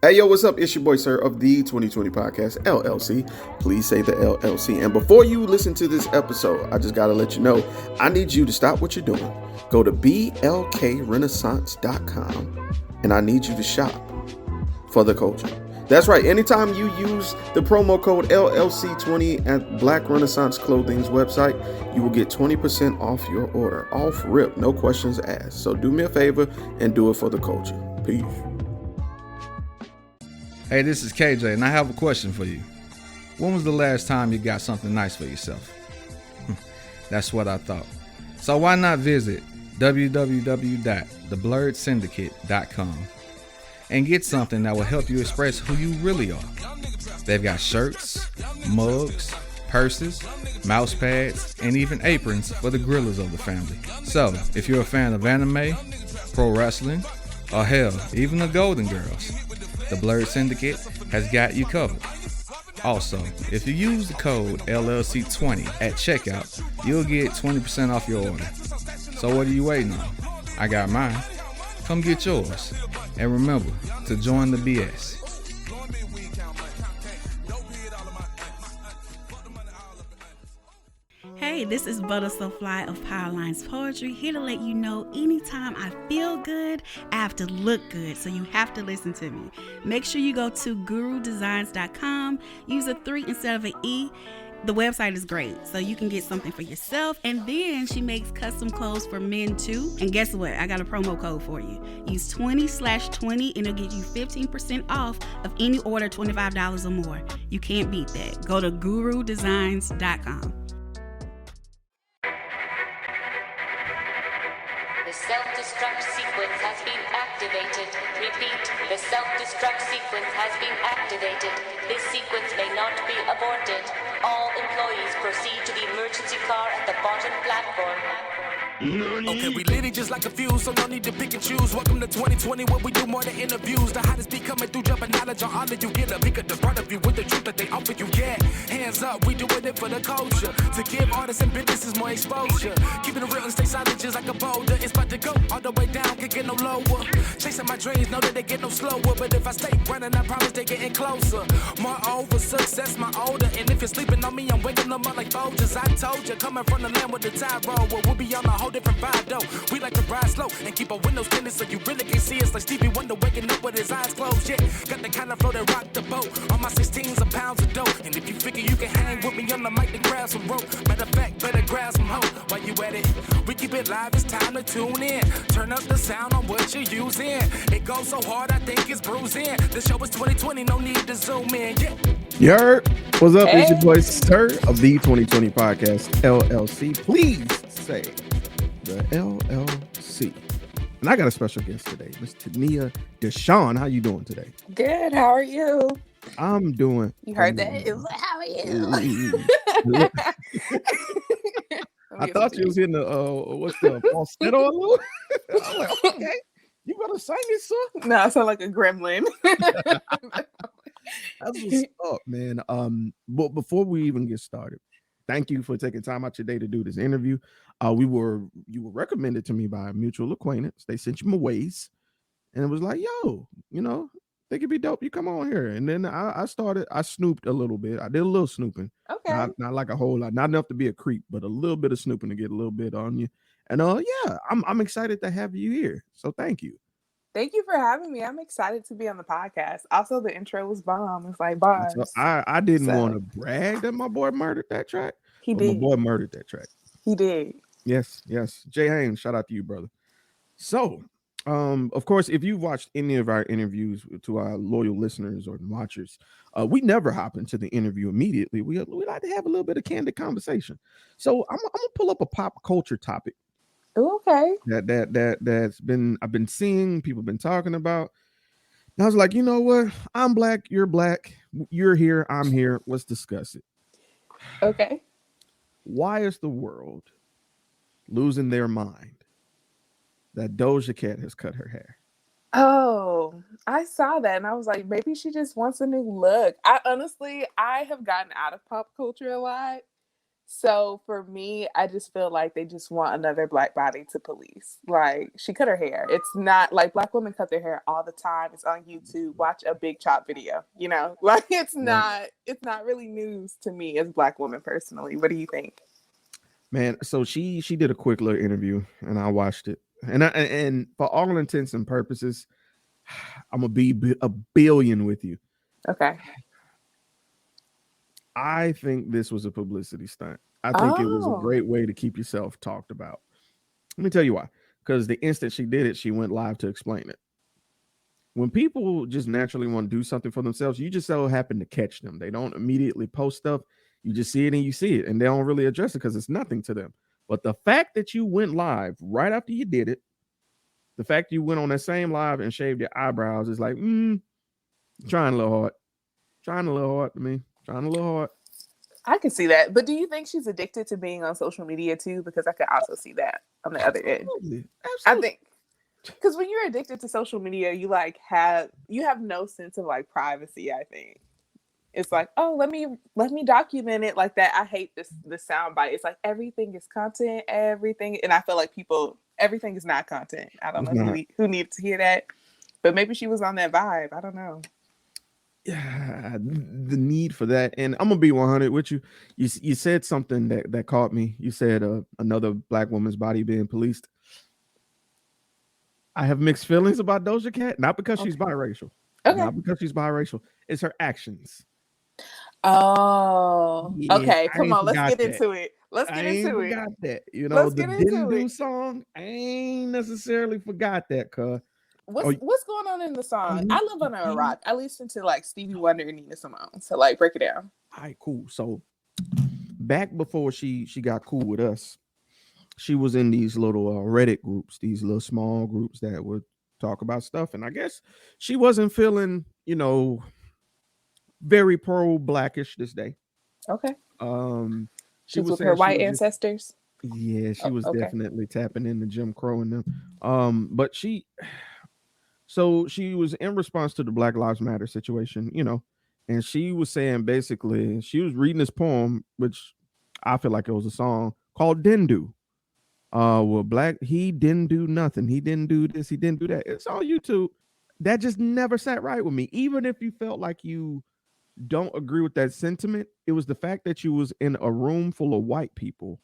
Hey, yo, what's up? It's your boy, Sirr of the 2020 Podcast, LLC. Please say the LLC. And before you listen to this episode, I just got to let you know, I need you to stop what you're doing. Go to blkrenaissance.com, and I need you to shop for the culture. That's right. Anytime you use the promo code LLC20 at Black Renaissance Clothing's website, you will get 20% off your order. Off rip, no questions asked. So do me a favor and do it for the culture. Peace. Hey, this is KJ, and I have a question for you. When was the last time you got something nice for yourself? That's what I thought. So why not visit www.theblurredsyndicate.com and get something that will help you express who you really are. They've got shirts, mugs, purses, mouse pads, and even aprons for the grillers of the family. So, if you're a fan of anime, pro wrestling, or hell, even the Golden Girls, the Blurred Syndicate has got you covered. Also, if you use the code LLC20 at checkout, you'll get 20% off your order. So what are you waiting on? I got mine. Come get yours. And remember to join the BS. Hey, this is Butter So Fly of Powerlines Poetry, here to let you know anytime I feel good, I have to look good, so you have to listen to me. Make sure you go to gurudesigns.com, use a 3 instead of an E. The website is great, so you can get something for yourself, and then she makes custom clothes for men too. And guess what? I got a promo code for you. Use 20/20 and it'll get you 15% off of any order $25 or more. You can't beat that. Go to gurudesigns.com. The self-destruct sequence has been activated. Repeat, the self-destruct sequence has been activated. This sequence may not be aborted. All employees proceed to the emergency car at the bottom platform. Okay, we lit it just like a fuse, so no need to pick and choose. Welcome to 2020, where we do more than interviews. The hottest be coming through, dropping knowledge on all of you. Get a pick of the part of you with the truth that they offer you. Yeah, hands up, we doing it for the culture. To give artists and businesses more exposure. Keeping it real and stay solid just like a boulder. It's about to go all the way down, can't get no lower. Chasing my dreams, know that they get no slower. But if I stay running, I promise they getting closer. Moreover, success my older. And if you're sleeping on me, I'm waking them up like Folgers. I told you, coming from the land with the tide roll. Well, we'll be on a whole different vibe though. We like to ride slow and keep our windows tinted so you really can see us like Stevie Wonder waking up with his eyes closed. Yeah, got the kind of flow that rock the boat. On my 16s of pounds of dope. And if you figure you can hang with me on the mic, then grab some rope. Matter of fact, better grab some hope. While you at it, we keep it live, it's time to tune in. Turn up the sound on what you're using. It goes so hard, I think it's bruising. The show is 2020, no need to zoom in. Yeah. Yer, what's up? It's your boy Sirr of the 2020 Podcast, LLC. Please say the LLC. And I got a special guest today, Miss Tania Deshawn. How you doing today? Good. How are you? I'm doing. You heard that? It was like, how are you? I thought you was in the what's the falsetto a little? I'm like, okay, you gotta sing it, sir. No, I sound like a gremlin. That's what's up, man. But before we even get started, thank you for taking time out your day to do this interview. You were recommended to me by a mutual acquaintance. They sent you my ways, and it was like, yo, they could be dope. You come on here. And then I snooped a little bit. I did a little snooping. Okay. Not like a whole lot, not enough to be a creep, but a little bit of snooping to get a little bit on you. And yeah, I'm excited to have you here. So thank you. Thank you for having me. I'm excited to be on the podcast. Also, the intro was bomb. It's like bars. So I didn't want to brag that my boy murdered that track. He did. My boy murdered that track. He did. Yes. Jay Haynes, shout out to you, brother. So, of course, if you've watched any of our interviews to our loyal listeners or watchers, we never hop into the interview immediately. We like to have a little bit of candid conversation. So I'm gonna pull up a pop culture topic. Okay. I've been seeing, people been talking about. And I was like, you know what? I'm black, you're here, I'm here. Let's discuss it. Okay. Why is the world losing their mind that Doja Cat has cut her hair? Oh, I saw that and I was like, maybe she just wants a new look. I have gotten out of pop culture a lot. So for me, I just feel like they just want another black body to police. Like, she cut her hair. It's not like black women cut their hair all the time. It's on YouTube. Watch a big chop video. You know, like it's not really news to me as a black woman personally. What do you think? Man, so she did a quick little interview, and I watched it, and for all intents and purposes, I'm gonna be a billion with you. Okay. I think this was a publicity stunt. I think it was a great way to keep yourself talked about. Let me tell you why. Because the instant she did it, she went live to explain it. When people just naturally want to do something for themselves, you just so happen to catch them. They don't immediately post stuff. You just see it and you see it, and they don't really address it because it's nothing to them. But the fact that you went live right after you did it, the fact you went on that same live and shaved your eyebrows is like, trying a little hard. Trying a little hard to me. Trying a little hard. I can see that. But do you think she's addicted to being on social media too? Because I could also see that on the other end. Absolutely. I think because when you're addicted to social media, you have no sense of like privacy. I think it's like, oh, let me document it like that. I hate this sound bite. It's like everything is content, everything, and I feel like everything is not content. I don't know who needed to hear that, but maybe she was on that vibe. I don't know. Yeah, the need for that. And I'm gonna be 100 with you. You said something that caught me. You said another black woman's body being policed. I have mixed feelings about Doja Cat, not because she's biracial. Okay. Not because she's biracial. It's her actions. Oh, Yeah, okay. Come on, let's get into it. I ain't forgot that. You know, the Didn't Do song, I ain't necessarily forgot that, cuz. What's going on in the song? I live under a rock. I listen to like Stevie Wonder and Nina Simone. So like break it down. All right, cool. So back before she got cool with us, she was in these little Reddit groups, these little small groups that would talk about stuff. And I guess she wasn't feeling, very pro-blackish this day. Okay. She was with her white ancestors. Yeah, she was definitely tapping into Jim Crow and them. But she was in response to the Black Lives Matter situation, and she was saying basically she was reading this poem, which I feel like it was a song called "Didn't Do." He didn't do nothing. He didn't do this. He didn't do that. It's on YouTube. That just never sat right with me. Even if you felt like you don't agree with that sentiment, it was the fact that you was in a room full of white people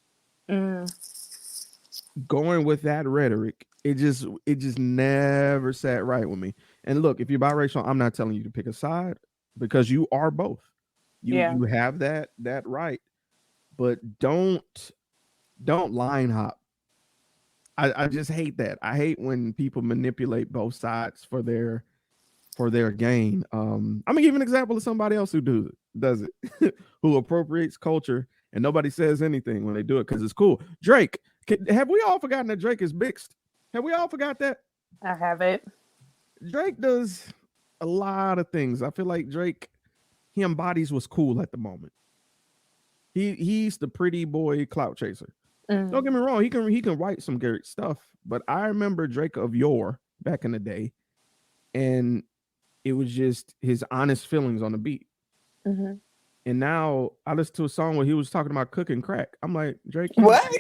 going with that rhetoric. It just never sat right with me. And look, if you're biracial, I'm not telling you to pick a side because you are both. You have that right, but don't line hop. I just hate that. I hate when people manipulate both sides for their gain. I'm gonna give an example of somebody else who does it, who appropriates culture and nobody says anything when they do it because it's cool. Drake, have we all forgotten that Drake is mixed? Have we all forgot that? I haven't. Drake does a lot of things. I feel like Drake, he embodies what's cool at the moment. He's the pretty boy clout chaser. Don't get me wrong, he can write some great stuff, but I remember Drake of yore back in the day, and it was just his honest feelings on the beat. And now I listen to a song where he was talking about cooking crack. I'm like, Drake, what?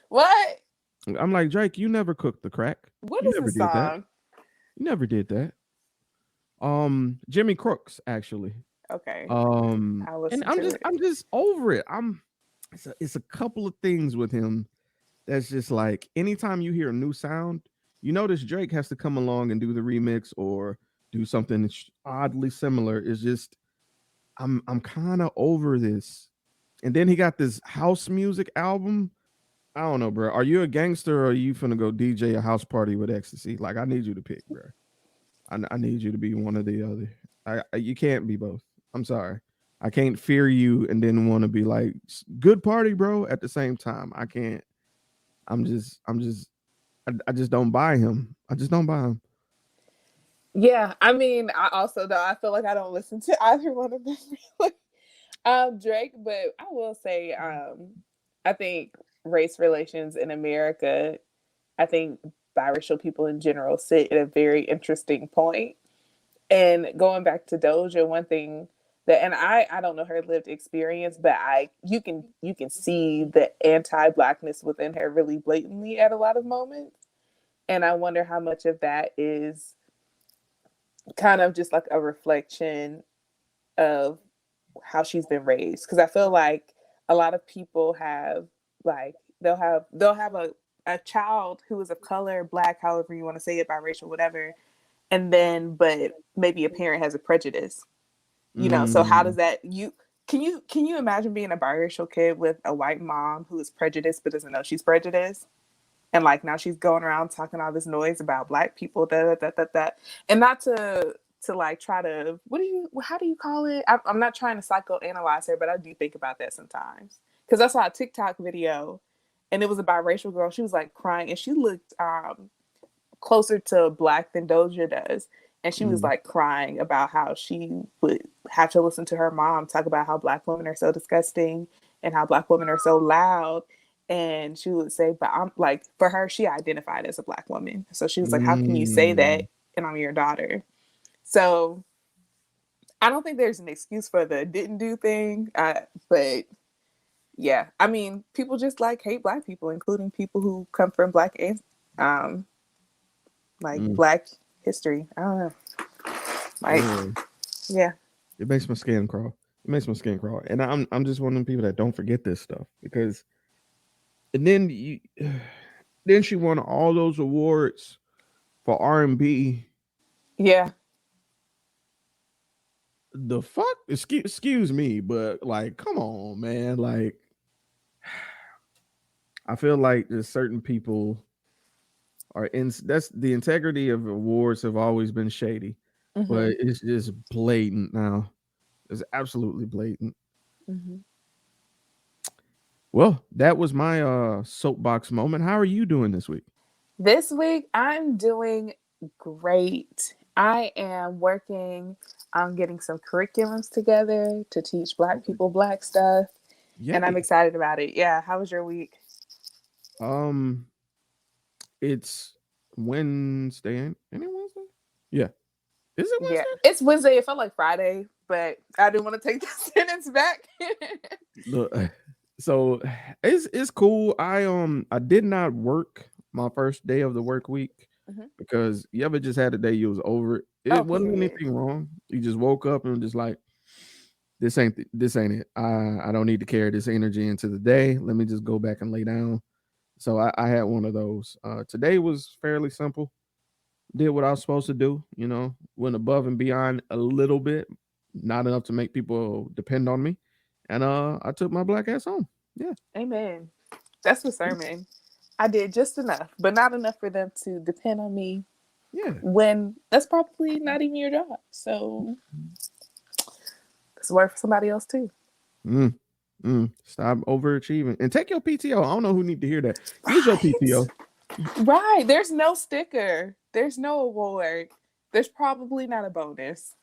What? I'm like, Drake, you never cooked the crack. What is the song? That. You never did that. Jimmy Crooks, actually. Okay. I'm just over it. It's a couple of things with him that's just like anytime you hear a new sound, you notice Drake has to come along and do the remix or do something that's oddly similar. It's just I'm kind of over this. And then he got this house music album. I don't know, bro. Are you a gangster or are you finna go DJ a house party with ecstasy? Like, I need you to pick, bro. I need you to be one or the other. You can't be both. I'm sorry. I can't fear you and then want to be like good party, bro. At the same time, I can't. I just don't buy him. I just don't buy him. Yeah, I mean, I feel like I don't listen to either one of them really. Drake, but I will say, I think race relations in America, I think biracial people in general sit at a very interesting point. And going back to Doja, one thing that, and I don't know her lived experience, but you can see the anti-blackness within her really blatantly at a lot of moments. And I wonder how much of that is kind of just like a reflection of how she's been raised. Because I feel like a lot of people have like they'll have a child who is of color, black, however you want to say it, biracial, whatever, and then but maybe a parent has a prejudice. So how does that can you imagine being a biracial kid with a white mom who is prejudiced but doesn't know she's prejudiced? And like now she's going around talking all this noise about black people, and not to like try to how do you call it? I'm not trying to psychoanalyze her, but I do think about that sometimes because I saw a TikTok video, and it was a biracial girl. She was like crying, and she looked closer to black than Doja does, and she was like crying about how she would have to listen to her mom talk about how black women are so disgusting and how black women are so loud. And she would say, but I'm like, for her, she identified as a black woman. So she was like, how can you say that? And I'm your daughter. So I don't think there's an excuse for the didn't do thing. But yeah, I mean, people just like hate black people, including people who come from black black history. I don't know. Like, yeah. It makes my skin crawl. And I'm just one of them people that don't forget this stuff because. And then then she won all those awards for R&B. Yeah. The fuck? Excuse me, but like, come on, man. Like, I feel like there's certain people that's the integrity of awards have always been shady, but it's just blatant now. It's absolutely blatant. Well, that was my soapbox moment. How are you doing this week? This week, I'm doing great. I am working on getting some curriculums together to teach black people black stuff. Yay. And I'm excited about it. Yeah. How was your week? It's Wednesday. Any Wednesday? Yeah. Is it Wednesday? Yeah. It's Wednesday. It felt like Friday, but I didn't want to take the sentence back. Look, so it's cool. I did not work my first day of the work week because you ever just had a day you was over it. It wasn't anything wrong. You just woke up and just like, this ain't it. I don't need to carry this energy into the day. Let me just go back and lay down. So I had one of those. Today was fairly simple. Did what I was supposed to do. Went above and beyond a little bit, not enough to make people depend on me. And I took my black ass home. Yeah. Amen. That's the sermon. I did just enough, but not enough for them to depend on me. Yeah. When that's probably not even your job. So it's work for somebody else too. Stop overachieving and take your PTO. I don't know who need to hear that. Use your PTO. Right. There's no sticker. There's no award. There's probably not a bonus.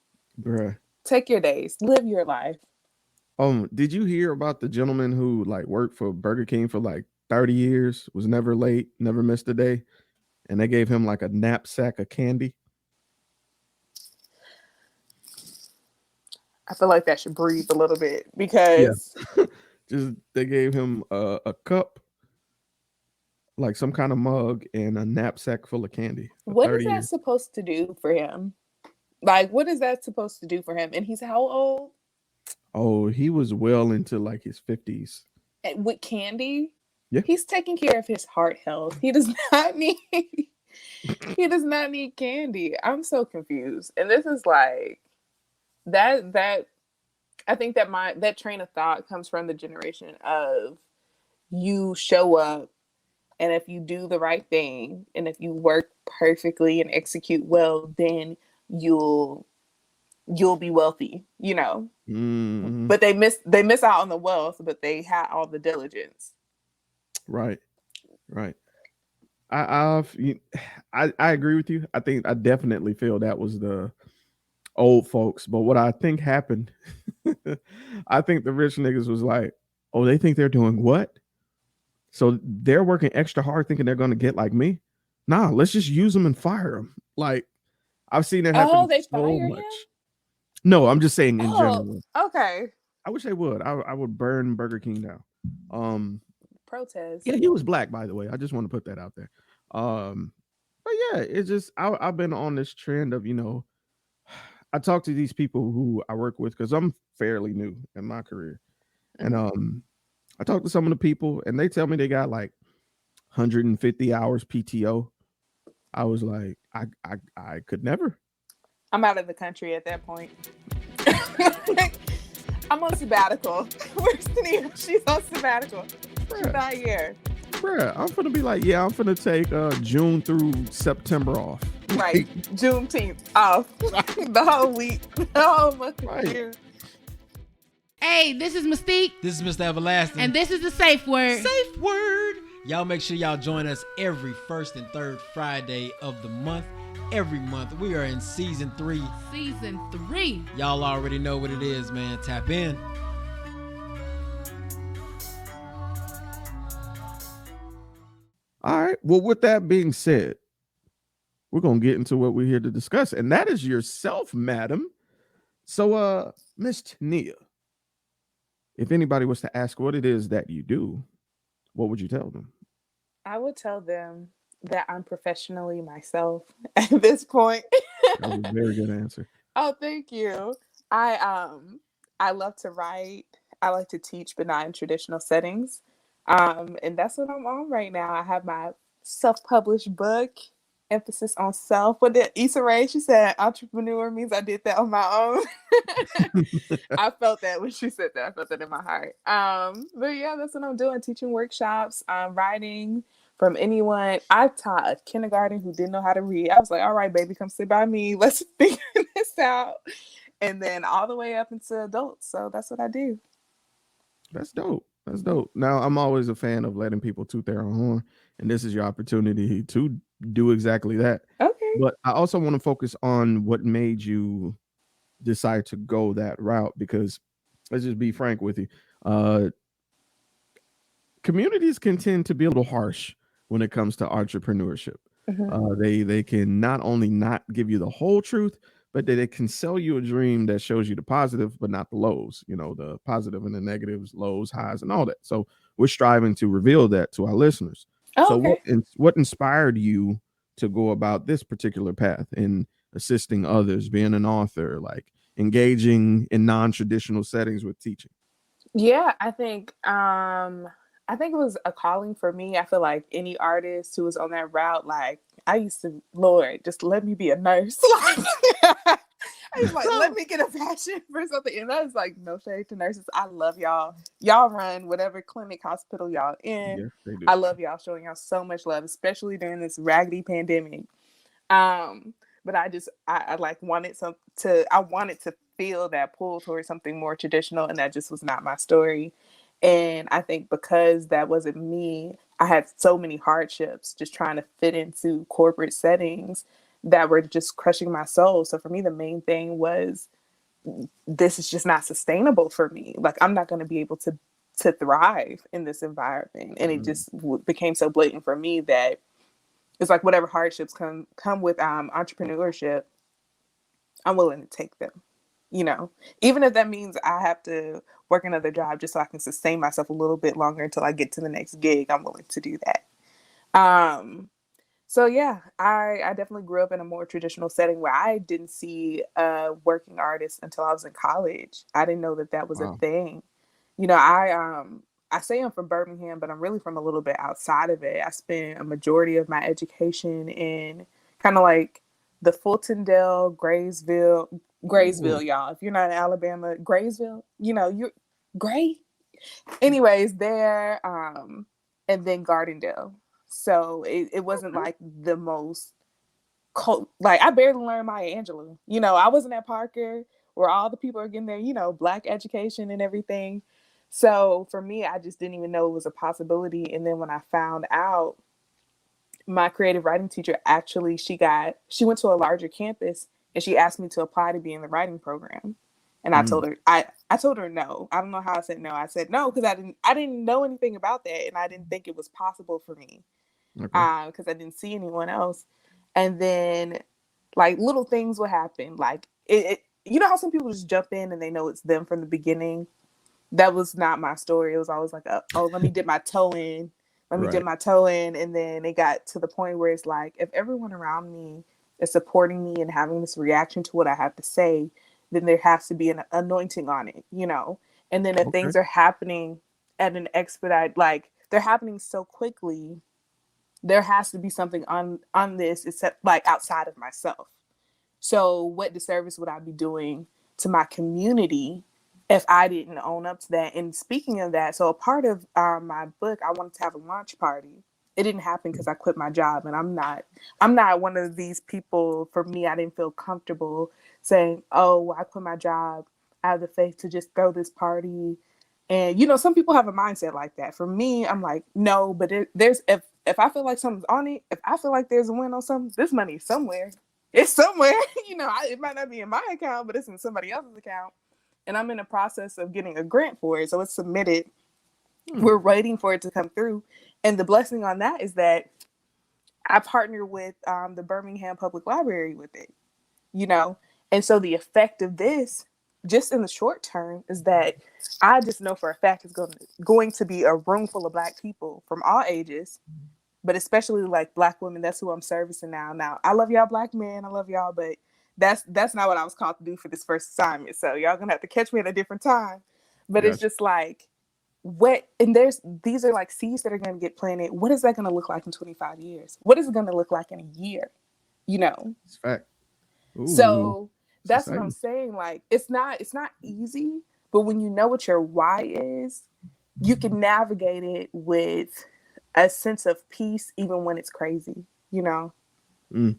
Bruh. Take your days. Live your life. Did you hear about the gentleman who like worked for Burger King for like 30 years, was never late, never missed a day, and they gave him like a knapsack of candy? I feel like that should breathe a little bit because just they gave him a cup, like some kind of mug, and a knapsack full of candy. What is that supposed to do for him? Like, what is that supposed to do for him? And he's how old? Oh, he was well into like his 50s. With candy? Yeah. He's taking care of his heart health. He does not need candy. I'm so confused. And this is like that I think that train of thought comes from the generation of you show up, and if you do the right thing and if you work perfectly and execute well, then you'll be wealthy, But they miss out on the wealth, but they had all the diligence. Right. I agree with you. I definitely feel that was the old folks. But what I think happened, I think the rich niggas was like, oh, they think they're doing what? So they're working extra hard thinking they're going to get like me. Nah, let's just use them and fire them. Like, I've seen it happen they so fire much. him? No, I'm just saying in Oh, general. okay. I wish they would. I would burn Burger King down. Protest. Yeah, he was black, by the way. I just want to put that out there. But yeah, it's just I've been on this trend of I talk to these people who I work with because I'm fairly new in my career, and I talk to some of the people, and they tell me they got like 150 hours PTO. I was like, I could never. I'm out of the country at that point. I'm on sabbatical. Where's Tania? She's on sabbatical. She's not here. Bruh, I'm gonna be like, yeah, I'm gonna take June through September off. Right. Juneteenth off. The whole week. The whole month of year. Hey, this is Mystique. This is Mr. Everlasting. And this is the Safe Word. Safe Word. Y'all make sure y'all join us every first and third Friday of the month. Every month. We are in season 3. Season 3. Y'all already know what it is, man. Tap in. All right. Well, with that being said, we're gonna get into what we're here to discuss, and that is yourself, madam. So, Miss Tania, if anybody was to ask what it is that you do, what would you tell them? I would tell them that I'm professionally myself at this point. That was a very good answer. Oh, thank you. I love to write. I like to teach, but not in traditional settings. And that's what I'm on right now. I have my self-published book, emphasis on self. What did Issa Rae? She said entrepreneur means I did that on my own. I felt that when she said that. I felt that in my heart. But yeah, that's what I'm doing. Teaching workshops, writing from anyone. I taught a kindergarten who didn't know how to read. I was like, all right, baby, come sit by me. Let's figure this out. And then all the way up into adults. So that's what I do. That's dope. That's dope. Now, I'm always a fan of letting people toot their own horn, and this is your opportunity to do exactly that. Okay. But I also want to focus on what made you decide to go that route, because let's just be frank with you. Communities can tend to be a little harsh when it comes to entrepreneurship. They can not only not give you the whole truth, but they can sell you a dream that shows you the positive, but not the lows, the positive and the negatives, lows, highs, and all that. So we're striving to reveal that to our listeners. Oh, okay. So what inspired you to go about this particular path in assisting others, being an author, like engaging in non-traditional settings with teaching? Yeah, I think it was a calling for me. I feel like any artist who was on that route, like I used to, Lord, just let me be a nurse. I was like, let me get a passion for something. And I was like, no shade to nurses. I love y'all. Y'all run whatever clinic, hospital y'all in. Yes, they do. I love y'all, showing y'all so much love, especially during this raggedy pandemic. But I like wanted to feel that pull towards something more traditional, and that just was not my story. And I think because that wasn't me, I had so many hardships just trying to fit into corporate settings that were just crushing my soul. So for me, the main thing was, this is just not sustainable for me. Like, I'm not going to be able to thrive in this environment. And it just became so blatant for me that it's like whatever hardships come with entrepreneurship, I'm willing to take them. Even if that means I have to work another job just so I can sustain myself a little bit longer until I get to the next gig, I'm willing to do that. So yeah, I definitely grew up in a more traditional setting where I didn't see a working artist until I was in college. I didn't know that was a thing. I say I'm from Birmingham, but I'm really from a little bit outside of it. I spent a majority of my education in kind of like the Fultondale, Graysville, y'all. If you're not in Alabama, Graysville, you're Gray. Anyways, there, and then Gardendale. So it wasn't like the most like I barely learned Maya Angelou. I wasn't at Parker where all the people are getting their, Black education and everything. So for me, I just didn't even know it was a possibility. And then when I found out, my creative writing teacher actually, she went to a larger campus and she asked me to apply to be in the writing program. And I told her, I told her no. I don't know how I said no. I said no because I didn't know anything about that, and I didn't think it was possible for me. Because I didn't see anyone else. And then like little things would happen. Like you know how some people just jump in and they know it's them from the beginning. That was not my story. It was always like, oh, let me dip my toe in. Let me dip Right. my toe in. And then it got to the point where it's like, if everyone around me is supporting me and having this reaction to what I have to say, then there has to be an anointing on it, you know? And then if Okay. things are happening at an expedite, like they're happening so quickly, there has to be something on this except like outside of myself. So what disservice would I be doing to my community if I didn't own up to that? And speaking of that, so a part of my book, I wanted to have a launch party. It didn't happen because I quit my job, and I'm not one of these people. For me, I didn't feel comfortable saying, "Oh, I quit my job. I have the faith to just throw this party." And you know, some people have a mindset like that. For me, I'm like, no, but there's if I feel like something's on it, if I feel like there's a win on something, this money is somewhere. It's somewhere. You know, it might not be in my account, but it's in somebody else's account. And I'm in the process of getting a grant for it. So it's submitted. We're waiting for it to come through. And the blessing on that is that I partner with the Birmingham Public Library with it, you know? And so the effect of this, just in the short term, is that I just know for a fact it's going to be a room full of Black people from all ages, but especially like Black women. That's who I'm servicing now. Now, I love y'all Black men. I love y'all, but that's not what I was called to do for this first assignment. So y'all gonna have to catch me at a different time. But it's Gotcha. just like and these are like seeds that are gonna get planted. What is that gonna look like in 25 years? What is it gonna look like in a year? You know? It's fact. Ooh, So it's that's what I'm exciting. saying. Like it's not easy, but when you know what your why is, you can navigate it with a sense of peace even when it's crazy, you know? Mm.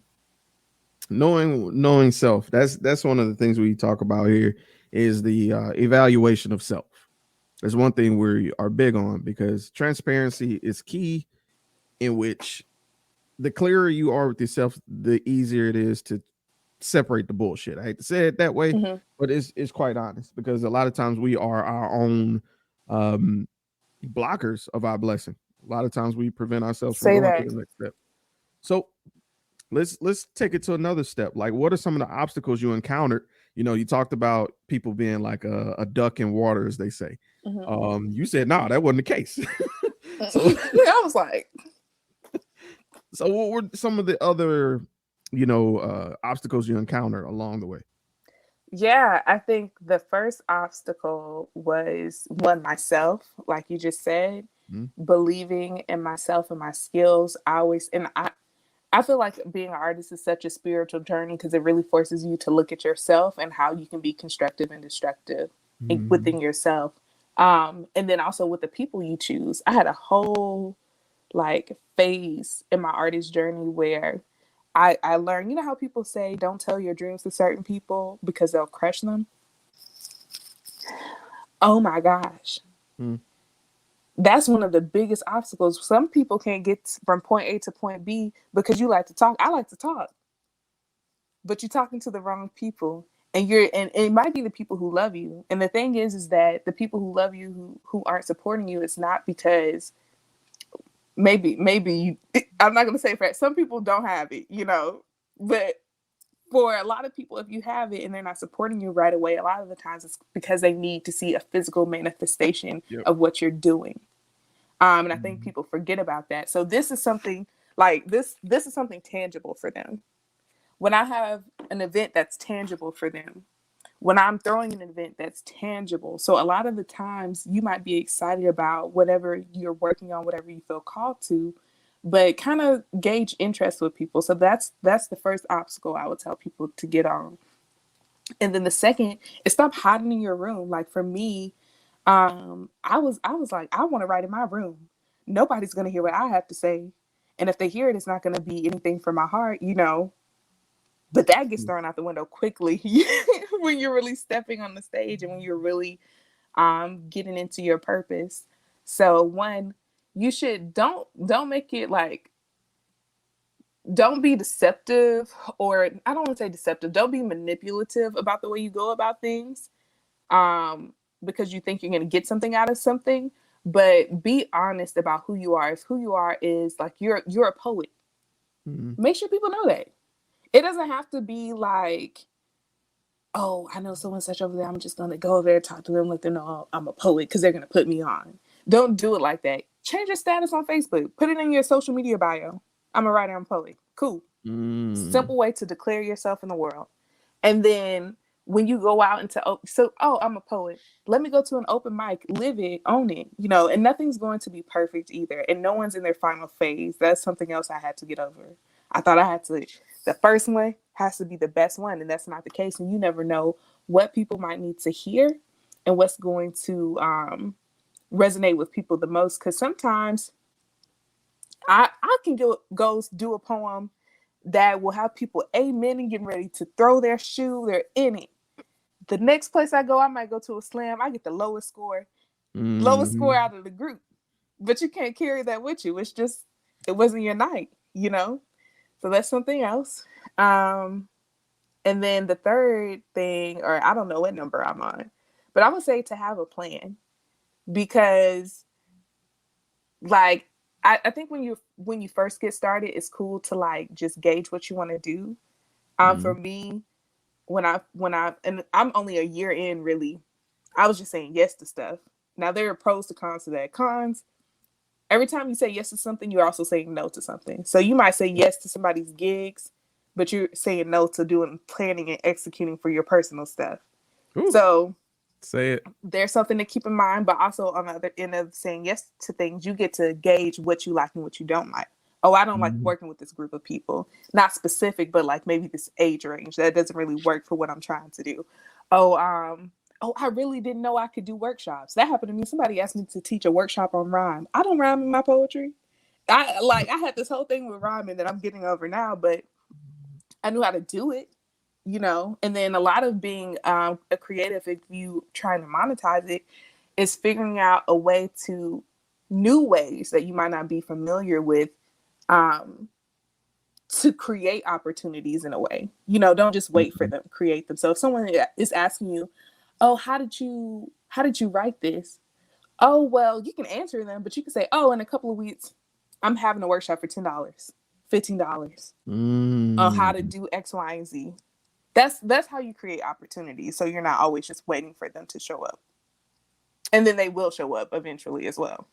Knowing self. That's one of the things we talk about here is the evaluation of self. There's one thing we are big on because transparency is key, in which the clearer you are with yourself, the easier it is to separate the bullshit. I hate to say it that way, Mm-hmm. but it's quite honest because a lot of times we are our own um, blockers of our blessing. A lot of times we prevent ourselves from Say going to that. the next step. So let's take it to another step. Like, what are some of the obstacles you encountered? You know, you talked about people being like a duck in water, as they say. Mm-hmm. You said no, that wasn't the case. So I was like, so what were some of the other, obstacles you encountered along the way? yeah, I think the first obstacle was one myself, like you just said, Mhm. believing in myself and my skills. I feel like being an artist is such a spiritual journey because it really forces you to look at yourself and how you can be constructive and destructive Mhm. within yourself. And then also with the people you choose. I had a whole like phase in my artist journey where I learned, you know how people say don't tell your dreams to certain people because they'll crush them? Oh my gosh. Mhm. That's one of the biggest obstacles. Some people can't get from point A to point B because you like to talk. I like to talk, but you're talking to the wrong people. And it might be the people who love you. And the thing is that the people who love you who aren't supporting you, it's not because maybe I'm not gonna say for some people don't have it, you know, but for a lot of people, if you have it and they're not supporting you right away, a lot of the times it's because they need to see a physical manifestation Yep. of what you're doing. And I think Mhm. people forget about that. So this is something like this is something tangible for them. When I have an event that's tangible for them, when I'm throwing an event that's tangible. So a lot of the times you might be excited about whatever you're working on, whatever you feel called to, but kind of gauge interest with people. So that's the first obstacle I would tell people to get on. And then the second is stop hiding in your room. Like for me, I was like, I want to write in my room. Nobody's gonna hear what I have to say. And if they hear it, it's not gonna be anything from my heart, you know. But that gets thrown out the window quickly when you're really stepping on the stage and when you're really getting into your purpose. So one, you should don't make it like don't be deceptive, or I don't want to say deceptive, don't be manipulative about the way you go about things because you think you're going to get something out of something, but be honest about who you are. If who you are is like you're a poet, Mhm. make sure people know that. It doesn't have to be like, oh, I know someone such over there. I'm just going to go over there, talk to them, let them know I'm a poet because they're going to put me on. Don't do it like that. Change your status on Facebook. Put it in your social media bio. I'm a writer, I'm a poet. Cool. Simple way to declare yourself in the world. And then when you go out into, I'm a poet. Let me go to an open mic, live it, own it, and nothing's going to be perfect either. And no one's in their final phase. That's something else I had to get over. I thought I had to, the first one has to be the best one. And that's not the case. And you never know what people might need to hear and what's going to resonate with people the most. Because sometimes I can go do a poem that will have people amen and getting ready to throw their shoe. They're in it. The next place I go, I might go to a slam. I get the lowest score out of the group. But you can't carry that with you. It's just, it wasn't your night, So that's something else. And then the third thing, or I don't know what number I'm on, but I would say to have a plan. Because like, I think when you first get started, it's cool to like just gauge what you want to do. For me, and I'm only a year in, really, I was just saying yes to stuff. Now there are pros to cons to that. Cons, every time you say yes to something, you're also saying no to something. So you might say yes to somebody's gigs, but you're saying no to doing planning and executing for your personal stuff. Ooh, so say it. There's something to keep in mind, but also on the other end of saying yes to things, you get to gauge what you like and what you don't like. Oh, I don't like working with this group of people. Not specific, but like maybe this age range. That doesn't really work for what I'm trying to do. I really didn't know I could do workshops. That happened to me. Somebody asked me to teach a workshop on rhyme. I don't rhyme in my poetry. I had this whole thing with rhyming that I'm getting over now, but I knew how to do it, And then a lot of being a creative, if you trying to monetize it, is figuring out a way to new ways that you might not be familiar with, to create opportunities in a way. Don't just wait for them, create them. So if someone is asking you, oh, how did you write this? Oh, well, you can answer them, but you can say, oh, in a couple of weeks, I'm having a workshop for $10, $15 on how to do X, Y, and Z. That's how you create opportunities. So you're not always just waiting for them to show up. And then they will show up eventually as well.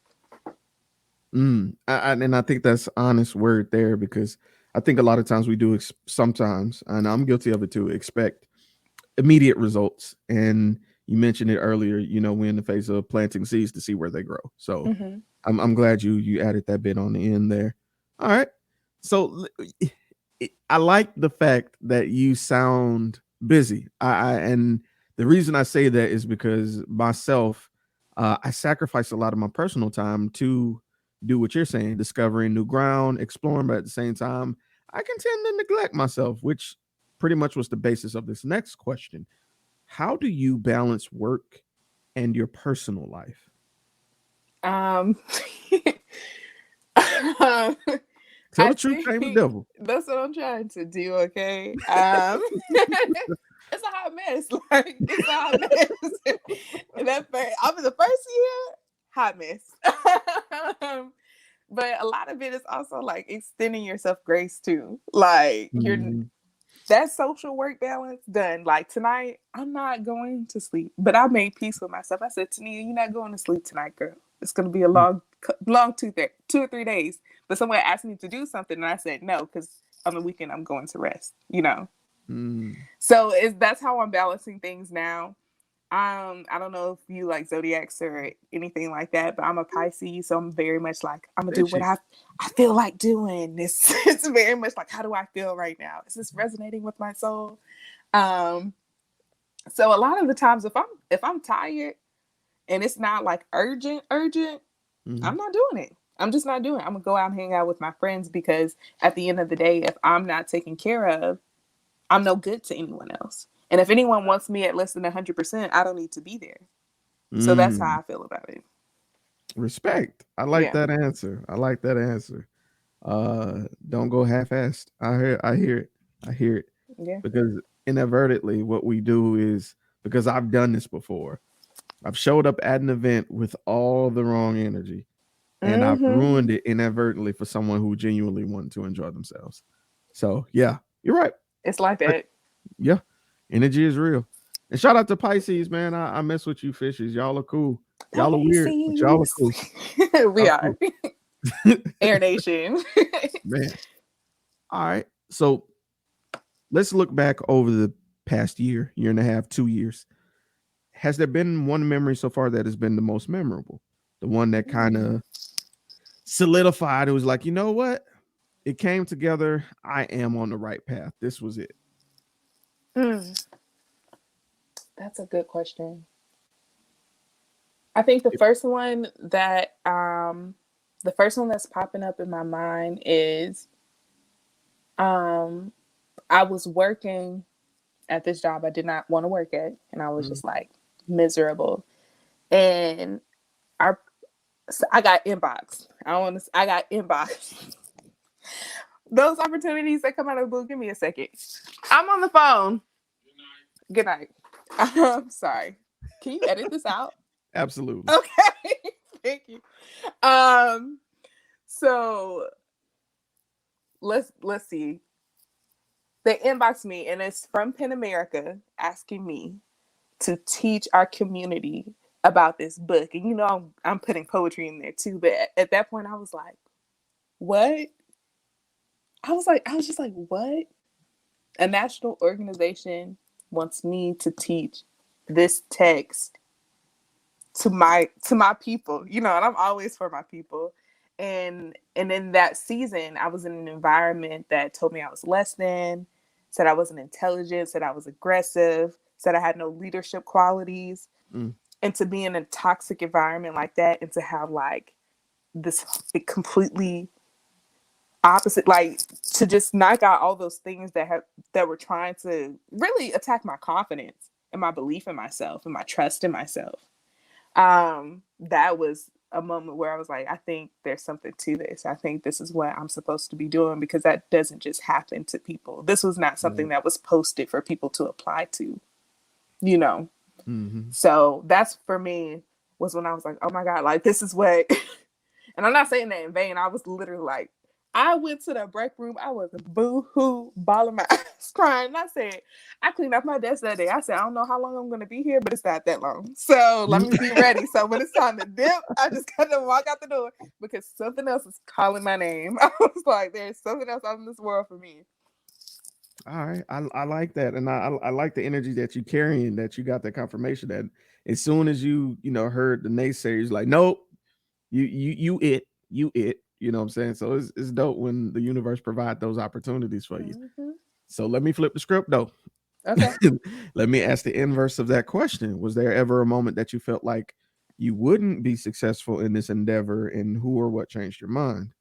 And I think that's honest word there, because I think a lot of times we do sometimes, and I'm guilty of it too, expect immediate results. And you mentioned it earlier, we're in the phase of planting seeds to see where they grow. So I'm glad you added that bit on the end there. All right. So I like the fact that you sound busy. And the reason I say that is because myself, I sacrifice a lot of my personal time to do what you're saying, discovering new ground, exploring, but at the same time, I can tend to neglect myself, which pretty much was the basis of this next question. How do you balance work and your personal life? Tell the truth, shame the devil. That's what I'm trying to do, okay? It's a hot mess. Like, it's a hot mess. I'm in the first year, hot mess. But a lot of it is also like extending yourself grace too. Like that social work balance done. Like tonight, I'm not going to sleep, but I made peace with myself. I said, Tania, you're not going to sleep tonight, girl. It's going to be a long 2 or 3 days. But someone asked me to do something, and I said no, because on the weekend I'm going to rest. So that's how I'm balancing things now. I don't know if you like zodiacs or anything like that, but I'm a Pisces, so I'm very much like, I'm gonna do what I feel like doing. It's very much like, how do I feel right now? Is this resonating with my soul? So a lot of the times, if I'm tired and it's not like urgent, I'm not doing it. I'm just not doing it. I'm gonna go out and hang out with my friends, because at the end of the day, if I'm not taken care of, I'm no good to anyone else. And if anyone wants me at less than 100%, I don't need to be there. So that's how I feel about it. Respect. I like that answer. Don't go half-assed. I hear it. Yeah. Because inadvertently, what we do is, because I've done this before, I've showed up at an event with all the wrong energy, and I've ruined it inadvertently for someone who genuinely wanted to enjoy themselves. So yeah, you're right. It's like that. Yeah. Energy is real. And shout out to Pisces, man. I mess with you fishes. Y'all are cool. Y'all are weird, but y'all are cool. We Y'all are. cool. Air Nation. Man. All right. So let's look back over the past year and a half, 2 years. Has there been one memory so far that has been the most memorable? The one that kind of solidified. It was like, you know what? It came together. I am on the right path. This was it. That's a good question. I think the first one that's popping up in my mind is I was working at this job I did not want to work at, and I was just like miserable. And I got inbox. I got inbox. Those opportunities that come out of the blue. Give me a second. I'm on the phone. Good night. I'm sorry. Can you edit this out? Absolutely. Okay. Thank you. So let's see. They inboxed me, and it's from Penn America asking me to teach our community about this book. And I'm putting poetry in there too. But at that point, I was like, what? I was just like, what? A national organization wants me to teach this text to my people, and I'm always for my people. And in that season, I was in an environment that told me I was less than, said I wasn't intelligent, said I was aggressive, said I had no leadership qualities. And to be in a toxic environment like that, and to have like this completely opposite, like to just knock out all those things that were trying to really attack my confidence and my belief in myself and my trust in myself. That was a moment where I was like, I think there's something to this. I think this is what I'm supposed to be doing, because that doesn't just happen to people. This was not something that was posted for people to apply to, So that's, for me, was when I was like, oh my God, like this is what, and I'm not saying that in vain. I was literally like, I went to the break room. I was boo-hoo, bawling my eyes, crying. And I said, I cleaned up my desk that day. I said, I don't know how long I'm going to be here, but it's not that long. So let me be ready. So when it's time to dip, I just got to walk out the door, because something else is calling my name. I was like, there's something else out in this world for me. All right. I like that. And I like the energy that you carrying, that you got that confirmation that as soon as you heard the naysayers, like, nope, you it. You know what I'm saying? So it's dope when the universe provide those opportunities for you. So let me flip the script though. Okay. Let me ask the inverse of that question. Was there ever a moment that you felt like you wouldn't be successful in this endeavor, and who or what changed your mind?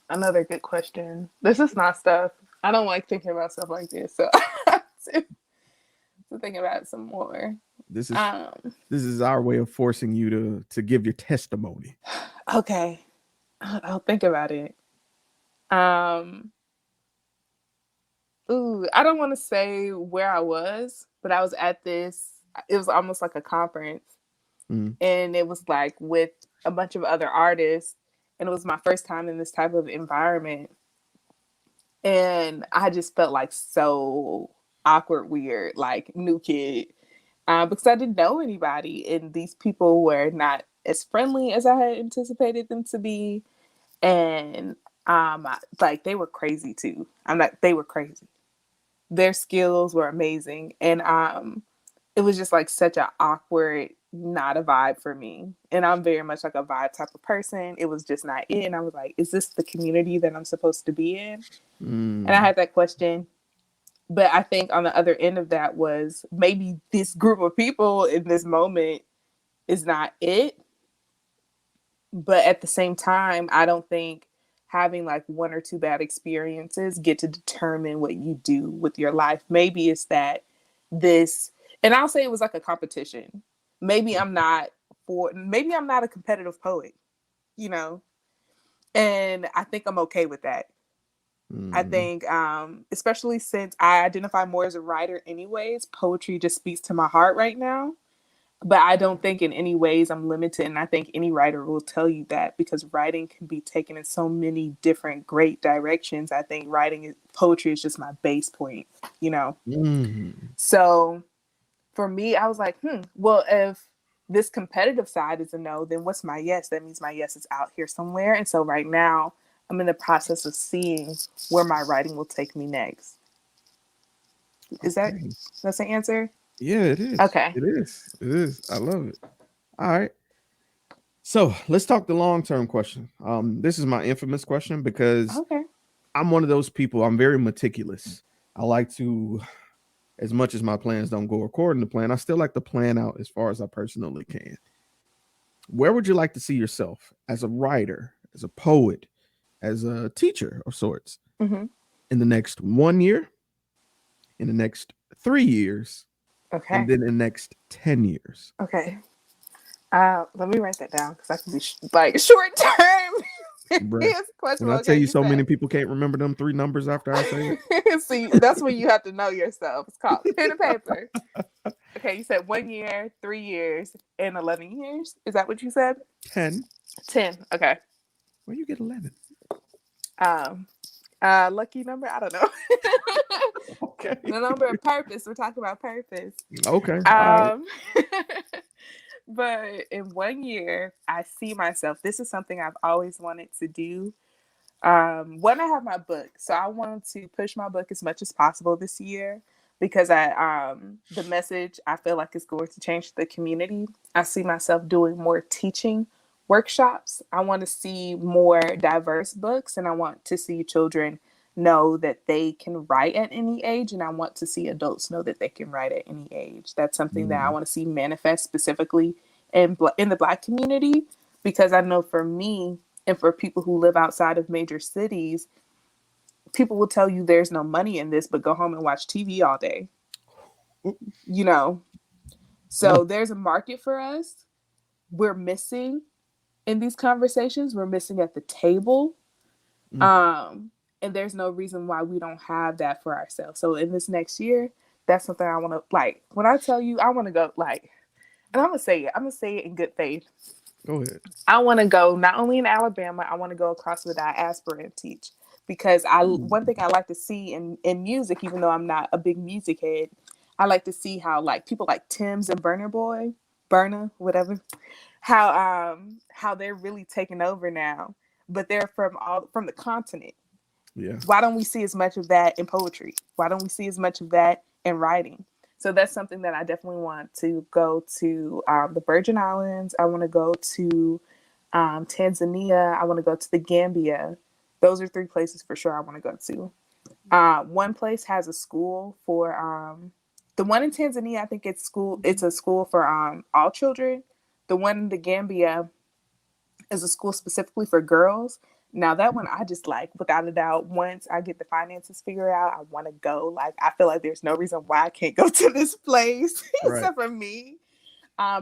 Another good question. This is not stuff. I don't like thinking about stuff like this. So to think about it some more. This is our way of forcing you to give your testimony. Okay. I'll think about it. I don't want to say where I was, but I was at this, it was almost like a conference. And it was like with a bunch of other artists. And it was my first time in this type of environment. And I just felt like so awkward, weird, like new kid. Because I didn't know anybody. And these people were not as friendly as I had anticipated them to be. And like they were crazy too. They were crazy. Their skills were amazing. And it was just like such an awkward, not a vibe for me. And I'm very much like a vibe type of person. It was just not it. And I was like, is this the community that I'm supposed to be in? And I had that question. But I think on the other end of that was maybe this group of people in this moment is not it. But at the same time, I don't think having like one or two bad experiences get to determine what you do with your life. Maybe it's that and I'll say it was like a competition. Maybe I'm not a competitive poet, and I think I'm okay with that. I think, especially since I identify more as a writer anyways, poetry just speaks to my heart right now. But I don't think in any ways I'm limited. And I think any writer will tell you that, because writing can be taken in so many different great directions. I think poetry is just my base point, you know? Mm. So for me, I was like, well, if this competitive side is a no, then what's my yes? That means my yes is out here somewhere. And so right now I'm in the process of seeing where my writing will take me next. Okay. That's the answer? Yeah, it is. Okay. It is. It is. I love it. All right. So let's talk the long-term question. This is my infamous question because Okay. I'm one of those people. I'm very meticulous. I like to, as much as my plans don't go according to plan, I still like to plan out as far as I personally can. Where would you like to see yourself as a writer, as a poet, as a teacher of sorts Mm-hmm. in the next 1 year, in the next 3 years, Okay. and then in the next 10 years? Okay. Let me write that down because I can be like short term. Bruh, Here's the question. when I tell Okay, you you so many said. people can't remember them 3 numbers after I say it. See, that's when you have to know yourself. It's called pen and paper. Okay, you said 1 year, 3 years, and 11 years. Is that what you said? 10. 10. Okay. Where you get 11? Um, lucky number. I don't know. Okay. The number of purpose. We're talking about purpose. Okay. All right. But in 1 year, I see myself. This is something I've always wanted to do. When I have my book, so I want to push my book as much as possible this year, because the message I feel like is going to change the community. I see myself doing more teaching workshops. I want to see more diverse books, and I want to see children know that they can write at any age, and I want to see adults know that they can write at any age. That's something that I want to see manifest specifically in the Black community, because I know for me and for people who live outside of major cities, people will tell you there's no money in this, but go home and watch TV all day. You know, so there's a market for us. We're missing in these conversations. We're missing at the table. And there's no reason why we don't have that for ourselves. So in this next year, that's something I want to, like, when I tell you, I want to go, like, and I'm going to say it in good faith. Go ahead. I want to go not only in Alabama, I want to go across the diaspora and teach, because one thing I like to see in music, even though I'm not a big music head, I like to see how, like, people like Tim's and Burna, whatever, how they're really taking over now, but they're from the continent. Yeah. Why don't we see as much of that in poetry? Why don't we see as much of that in writing? So that's something that I definitely want to go to the Virgin Islands. I want to go to Tanzania. I want to go to the Gambia. Those are 3 places for sure I want to go to. One place has a school for the one in Tanzania. I think it's a school for all children. The one in the Gambia is a school specifically for girls. Now that one, I just, like, without a doubt, once I get the finances figured out, I want to go. Like, I feel like there's no reason why I can't go to this place Right. except for me,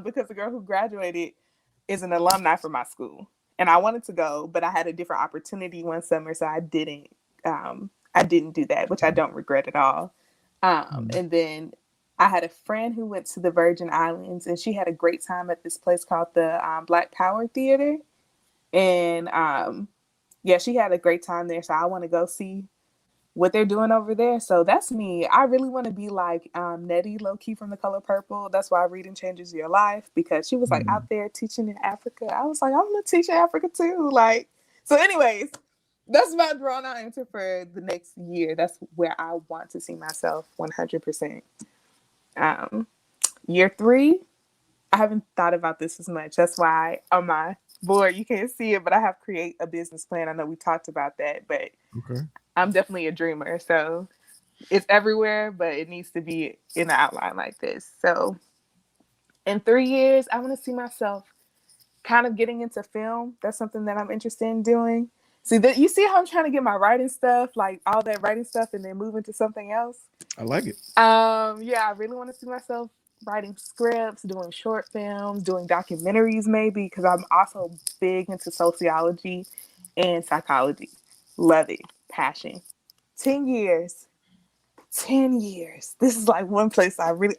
because the girl who graduated is an alumni from my school, and I wanted to go, but I had a different opportunity one summer, so I didn't do that, which I don't regret at all. And then I had a friend who went to the Virgin Islands, and she had a great time at this place called the Black Power Theater, and yeah, she had a great time there. So I want to go see what they're doing over there. So that's me. I really want to be like Nettie low-key from The Color Purple. That's why reading changes your life, because she was like out there teaching in Africa. I was like, I'm going to teach in Africa too. Like, so anyways, that's my drawn out answer for the next year. That's where I want to see myself 100%. Year 3, I haven't thought about this as much. That's why on my board, you can't see it, but I have create a business plan. I know we talked about that, but Okay. I'm definitely a dreamer. So it's everywhere, but it needs to be in an outline like this. So in 3 years, I want to see myself kind of getting into film. That's something that I'm interested in doing. See, you see how I'm trying to get my writing stuff, like all that writing stuff, and then move into something else? I like it. Yeah, I really want to see myself writing scripts, doing short films, doing documentaries maybe, because I'm also big into sociology and psychology. Love it. Passion. 10 years. 10 years. This is like one place I really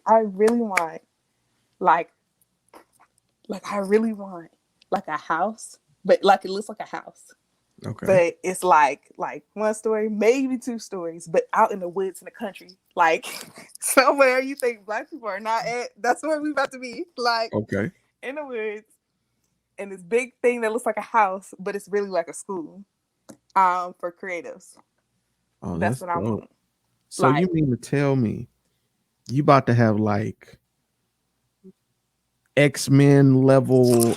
want. Like, Like I really want like a house, but like it looks like a house. Okay. But it's like 1 story, maybe 2 stories, but out in the woods in the country. Like somewhere you think Black people are not at, that's where we about to be. Like Okay. in the woods. And this big thing that looks like a house, but it's really like a school. For creatives. Oh, That's what I dope. want. So Like- you mean to tell me you about to have like X-Men level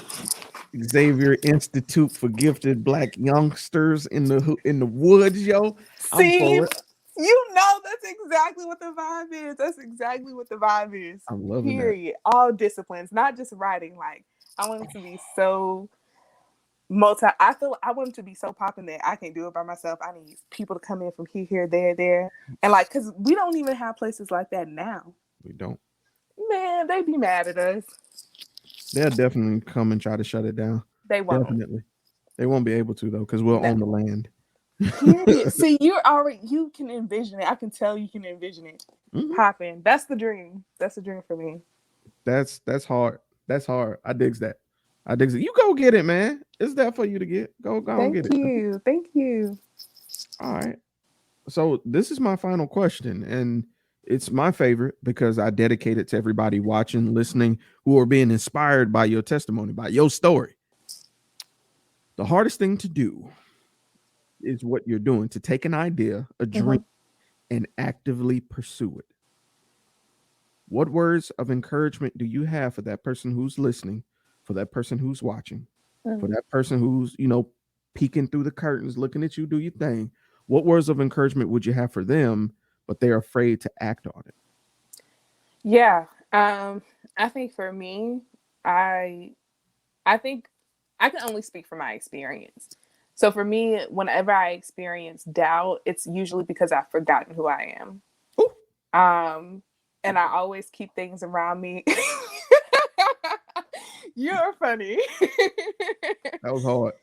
Xavier Institute for Gifted Black Youngsters in the woods, yo? I'm See, for it. you know that's exactly what the vibe is. That's exactly what the vibe is. I'm loving that. Period. All disciplines, not just writing. Like I want it to be so I want it to be so popping that I can't do it by myself. I need people to come in from here, there, and like because we don't even have places like that now. We don't. Man, they be mad at us. They'll definitely come and try to shut it down. They won't. Definitely. They won't be able to though, because we'll own the land. Period. See, you can envision it. I can tell you can envision it popping. That's the dream. That's the dream for me. That's hard. That's hard. I digs that. You go get it, man. It's there for you to get. Go and get it. Thank you. All right. So this is my final question, and it's my favorite because I dedicate it to everybody watching, listening, who are being inspired by your testimony, by your story. The hardest thing to do is what you're doing, to take an idea, a dream, and actively pursue it. What words of encouragement do you have for that person who's listening, for that person who's watching, for that person who's, peeking through the curtains, looking at you do your thing? What words of encouragement would you have for them, but they're afraid to act on it? Yeah. I think for me, I think I can only speak from my experience. So for me, whenever I experience doubt, it's usually because I've forgotten who I am. Ooh. And I always keep things around me. You're funny. That was hard.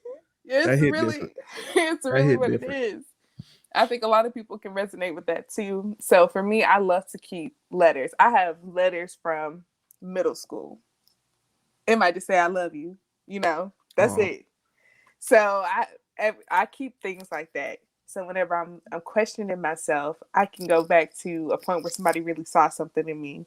It's really what different. it is. I think a lot of people can resonate with that too. So for me, I love to keep letters. I have letters from middle school. It might just say I love you. That's it. So I keep things like that. So whenever I'm questioning myself, I can go back to a point where somebody really saw something in me,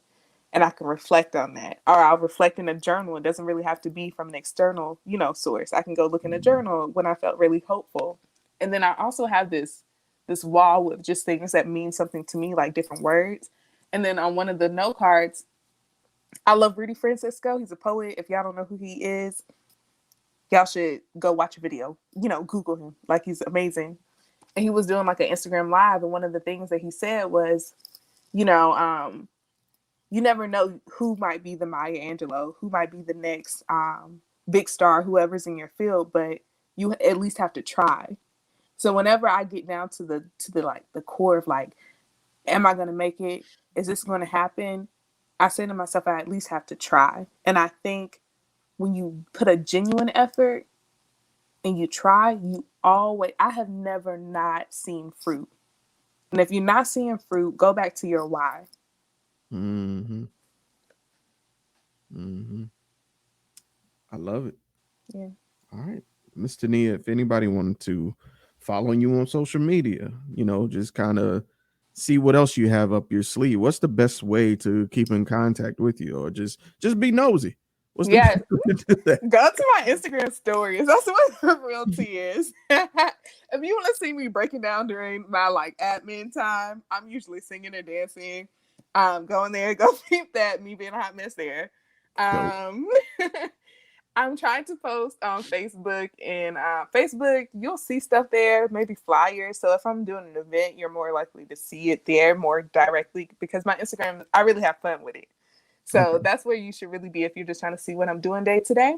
and I can reflect on that. Or I'll reflect in a journal. It doesn't really have to be from an external, source. I can go look in a journal when I felt really hopeful. And then I also have this wall with just things that mean something to me, like different words. And then on one of the note cards, I love Rudy Francisco. He's a poet. If y'all don't know who he is, y'all should go watch a video. Google him. Like, he's amazing. And he was doing like an Instagram live, and one of the things that he said was, you never know who might be the Maya Angelou, who might be the next big star, whoever's in your field, but you at least have to try. So whenever I get down to the core of like, am I going to make it? Is this going to happen? I say to myself, I at least have to try. And I think when you put a genuine effort and you try, I have never not seen fruit. And if you're not seeing fruit, go back to your why. I love it. Yeah. All right. Miss Tania, if anybody wanted to follow you on social media, just kind of see what else you have up your sleeve, what's the best way to keep in contact with you, or just be nosy? What's the best way to do that? Go to my Instagram stories. That's what the real tea is. If you want to see me breaking down during my admin time, I'm usually singing or dancing. Go in there, go keep that, me being a hot mess there. I'm trying to post on Facebook, and Facebook, you'll see stuff there, maybe flyers. So if I'm doing an event, you're more likely to see it there more directly, because my Instagram, I really have fun with it. So that's where you should really be if you're just trying to see what I'm doing day to day.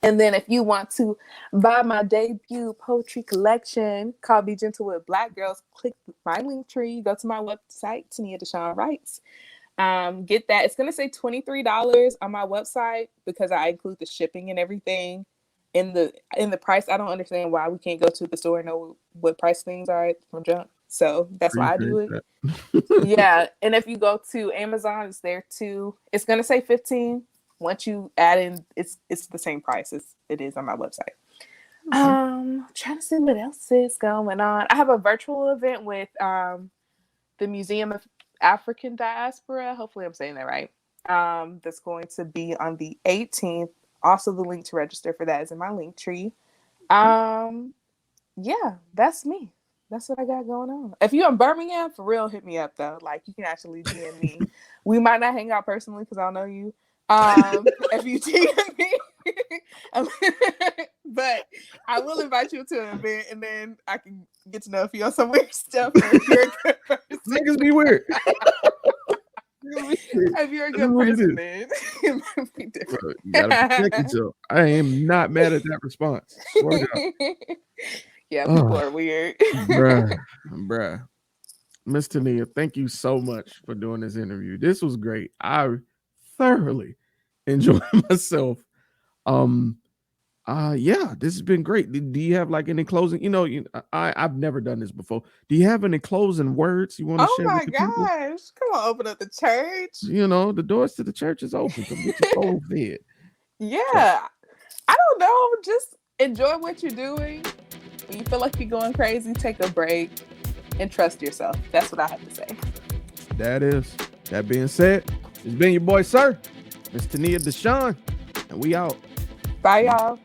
And then if you want to buy my debut poetry collection called Be Gentle with Black Girls, click my link tree, go to my website, Tania Deshawn Writes. Get that. It's going to say $23 on my website because I include the shipping and everything in the price. I don't understand why we can't go to the store and know what price things are from jump. So that's why I do it. Yeah. And if you go to Amazon, it's there too. It's going to say $15. once you add in, it's the same price as it is on my website. Trying to see what else is going on. I have a virtual event with the Museum of African Diaspora. Hopefully I'm saying that right. That's going to be on the 18th. Also, the link to register for that is in my link tree. Yeah, that's me. That's what I got going on. If you're in Birmingham, for real, hit me up though. Like, you can actually DM me. We might not hang out personally because I don't know you. If you DM me, but I will invite you to an event, and then I can get to know if you're on some weird stuff. Or if you're a good person. Niggas be weird. If you're a good person, then it might be different. Bro, you gotta protect yourself. I am not mad at that response. Swear to God. Yeah, people are weird. Bruh. Miss Tania, thank you so much for doing this interview. This was great. I thoroughly enjoyed myself. Yeah, this has been great. Do you have like any closing? I've never done this before. Do you have any closing words you want to share with the people? Oh my gosh. Come on, open up the church. The doors to the church is open. Come get your soul fed. Yeah. I don't know. Just enjoy what you're doing. When you feel like you're going crazy, take a break and trust yourself. That's what I have to say. That being said, it's been your boy, Sirr. Miss Tania Deshawn, and we out. Bye, y'all.